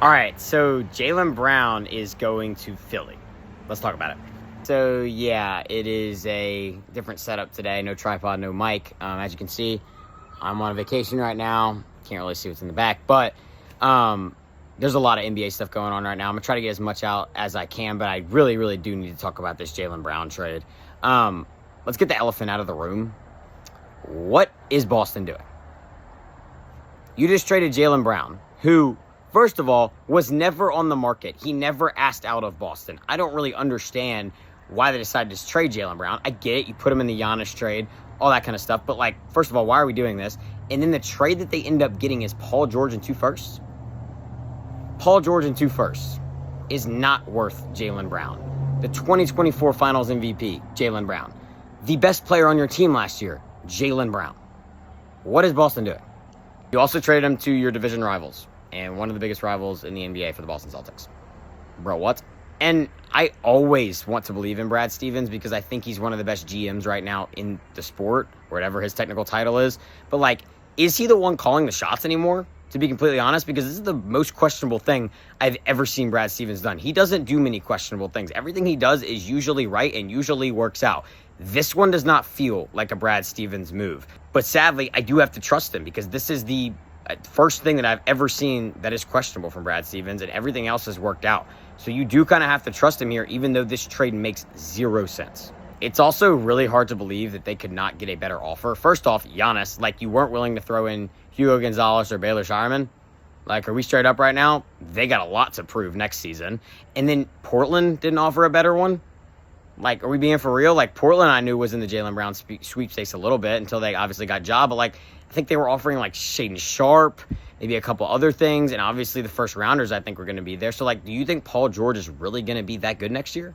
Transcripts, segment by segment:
All right, so Jaylen Brown is going to Philly. Let's talk about it. So, yeah, it is a different setup today. No tripod, no mic. As you can see, I'm on vacation right now. Can't really see what's in the back. But there's a lot of NBA stuff going on right now. I'm going to try to get as much out as I can, but I really, really do need to talk about this Jaylen Brown trade. Let's get the elephant out of the room. What is Boston doing? You just traded Jaylen Brown, who, first of all, was never on the market. He never asked out of Boston. I don't really understand why they decided to trade Jaylen Brown. I get it. You put him in the Giannis trade, all that kind of stuff. But, first of all, why are we doing this? And then the trade that they end up getting is Paul George and 2 firsts. Paul George and 2 firsts is not worth Jaylen Brown. The 2024 Finals MVP, Jaylen Brown. The best player on your team last year, Jaylen Brown. What is Boston doing? You also traded him to your division rivals and one of the biggest rivals in the NBA for the Boston Celtics. Bro, what? And I always want to believe in Brad Stevens because I think he's one of the best GMs right now in the sport, whatever his technical title is. But, is he the one calling the shots anymore? To be completely honest, because this is the most questionable thing I've ever seen Brad Stevens done. He doesn't do many questionable things. Everything he does is usually right and usually works out. This one does not feel like a Brad Stevens move. But sadly, I do have to trust him because this is the first thing that I've ever seen that is questionable from Brad Stevens, and everything else has worked out. So you do kind of have to trust him here, even though this trade makes 0 sense. It's also really hard to believe that they could not get a better offer. First off, Giannis, you weren't willing to throw in Hugo Gonzalez or Baylor Shireman. Are we straight up right now? They got a lot to prove next season. And then Portland didn't offer a better one. Are we being for real? Portland, I knew was in the Jaylen Brown sweepstakes a little bit until they obviously got Ja. But, I think they were offering, Shaedon Sharpe, maybe a couple other things. And obviously the first rounders, I think, were going to be there. So, do you think Paul George is really going to be that good next year?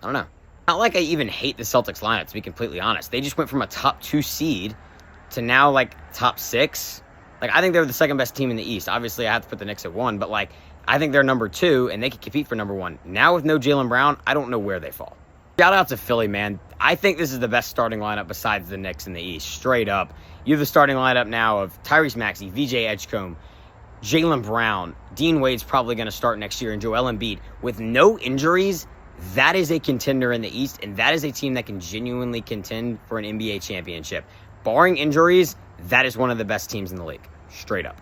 I don't know. Not like I even hate the Celtics lineup, to be completely honest. They just went from a top 2 seed to now, top 6. I think they're the second best team in the East. Obviously, I have to put the Knicks at 1. But, I think they're number 2, and they can compete for number 1. Now with no Jaylen Brown, I don't know where they fall. Shout out to Philly, man. I think this is the best starting lineup besides the Knicks in the East. Straight up. You have the starting lineup now of Tyrese Maxey, VJ Edgecombe, Jaylen Brown. Dean Wade's probably going to start next year, and Joel Embiid. With no injuries, that is a contender in the East, and that is a team that can genuinely contend for an NBA championship. Barring injuries, that is one of the best teams in the league. Straight up.